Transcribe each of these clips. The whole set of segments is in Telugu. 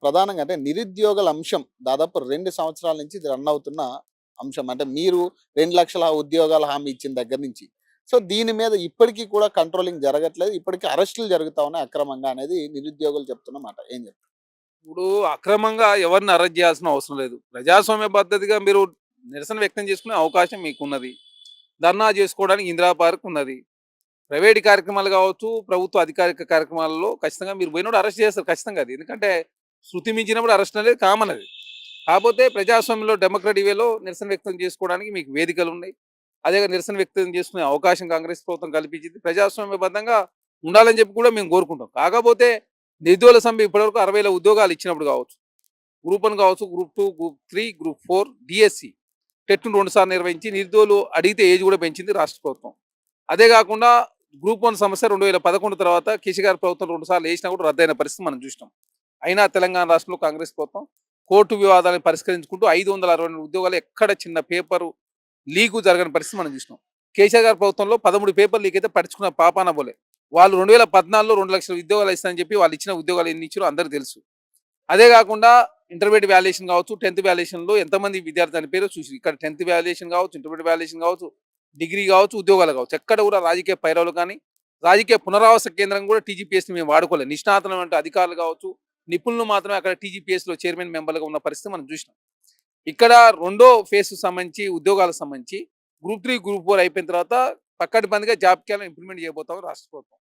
ప్రధానంగా అంటే నిరుద్యోగుల అంశం దాదాపు 2 సంవత్సరాల నుంచి ఇది రన్ అవుతున్న అంశం. అంటే మీరు 2,00,000 ఉద్యోగాల హామీ ఇచ్చిన దగ్గర నుంచి. సో, దీని మీద ఇప్పటికి కూడా కంట్రోలింగ్ జరగట్లేదు. ఇప్పటికి అరెస్టులు జరుగుతా ఉన్నాయి అక్రమంగా అనేది నిరుద్యోగులు చెప్తున్న మాట. ఏం చెప్తారు? ఇప్పుడు అక్రమంగా ఎవరిని అరెస్ట్ చేయాల్సిన అవసరం లేదు. ప్రజాస్వామ్య పద్ధతిగా మీరు నిరసన వ్యక్తం చేసుకునే అవకాశం మీకున్నది. ధర్నా చేసుకోవడానికి ఇందిరా పార్క్ ఉన్నది. ప్రైవేట్ కార్యక్రమాలు కావచ్చు, ప్రభుత్వ అధికారిక కార్యక్రమాలలో ఖచ్చితంగా మీరు పోయినప్పుడు అరెస్ట్ చేస్తారు ఖచ్చితంగా అది. ఎందుకంటే శృతి మించినప్పుడు అరెస్ట్ అనేది కామన్ అది. కాకపోతే ప్రజాస్వామ్యంలో డెమోక్రటిక్ వేలో నిరసన వ్యక్తం చేసుకోవడానికి మీకు వేదికలు ఉన్నాయి. అదే నిరసన వ్యక్తం చేసుకునే అవకాశం కాంగ్రెస్ ప్రభుత్వం కల్పించింది. ప్రజాస్వామ్యబద్ధంగా ఉండాలని చెప్పి కూడా మేము కోరుకుంటాం. కాకపోతే నిరుద్యోగుల సమ్మె ఇప్పటివరకు 60,000 ఉద్యోగాలు ఇచ్చినప్పుడు కావచ్చు, గ్రూప్ 1 కావచ్చు, గ్రూప్ 2, గ్రూప్ 3, గ్రూప్ 4, డిఎస్సి టెట్‌ను 2 సార్లు నిర్వహించి నిరుద్యోగులు అడిగితే ఏజ్ కూడా పెంచింది రాష్ట్ర ప్రభుత్వం. అదే కాకుండా గ్రూప్ 1 సమస్య 2011 తర్వాత కేసీఆర్ ప్రభుత్వం 2 సార్లు వేసినా కూడా రద్దయిన పరిస్థితి మనం చూసినాం. అయినా తెలంగాణ రాష్ట్రంలో కాంగ్రెస్ ప్రభుత్వం కోర్టు వివాదాలను పరిష్కరించుకుంటూ 562 ఉద్యోగాలు ఎక్కడ చిన్న పేపరు లీకు జరగని పరిస్థితి మనం చూసినాం. కేసీఆర్ గారి ప్రభుత్వంలో 13 పేపర్ లీక్ అయితే పట్టించుకున్న పాపాన పోలే. వాళ్ళు 2014లో 2,00,000 ఉద్యోగాలు ఇస్తానని చెప్పి వాళ్ళు ఇచ్చిన ఉద్యోగాలు ఎన్ని ఇచ్చారో అందరికీ తెలుసు. అదే కాకుండా ఇంటర్మీడియట్ వాల్యుయేషన్ కావచ్చు, 10th వాల్యుయేషన్లో ఎంతమంది విద్యార్థులు అని పేరు చూసి ఇక్కడ 10th వాల్యుయేషన్ కావచ్చు, ఇంటర్మీడియట్ వాల్యుయేషన్ కావచ్చు, డిగ్రీ కావచ్చు, ఉద్యోగాలు కావచ్చు, ఎక్కడ కూడా రాజకీయ పైరవులు కానీ రాజకీయ పునరావాస కేంద్రం కూడా టీజీపీఎస్ని మేము వాడుకోలేదు. నిష్ణాతులైన అధికారులు కావచ్చు, నిపుణులు మాత్రమే అక్కడ టీజీపీఎస్లో చైర్మన్ మెంబర్లుగా ఉన్న పరిస్థితి మనం చూసినాం. ఇక్కడ రెండో ఫేజ్ సంబంధించి ఉద్యోగాలకు సంబంధించి గ్రూప్ 3, గ్రూప్ 4 అయిపోయిన తర్వాత పక్కటి జాబ్ క్యాలెండర్ ఇంప్లిమెంట్ చేయబోతాం రాష్ట్ర ప్రభుత్వం.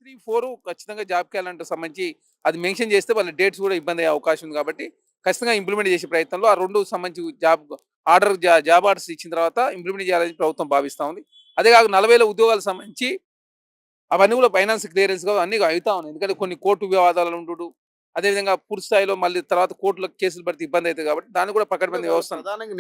3, 4 ఖచ్చితంగా జాబ్ క్యాలెండర్ సంబంధించి అది మెన్షన్ చేస్తే వాళ్ళ డేట్స్ కూడా ఇబ్బంది అయ్యే అవకాశం ఉంది కాబట్టి ఖచ్చితంగా ఇంప్లిమెంట్ చేసే ప్రయత్నంలో ఆ 2 సంబంధించి జాబ్ ఆర్డర్స్ ఇచ్చిన తర్వాత ఇంప్లిమెంట్ చేయాలని ప్రభుత్వం భావిస్తూ ఉంది. అదే కాక 40,000 ఉద్యోగాలకు సంబంధించి అవన్నీ కూడా ఫైనాన్స్ క్లియరెన్స్ అన్నీ అవుతా ఉన్నాయి. ఎందుకంటే కొన్ని కోర్టు వివాదాలు ఉండు, అదేవిధంగా పూర్తి స్థాయిలో మళ్ళీ తర్వాత కోర్టులో కేసులు పడితే ఇబ్బంది అవుతుంది కాబట్టి దాన్ని కూడా పకడ్బందీ వ్యవస్థ ప్రధానంగా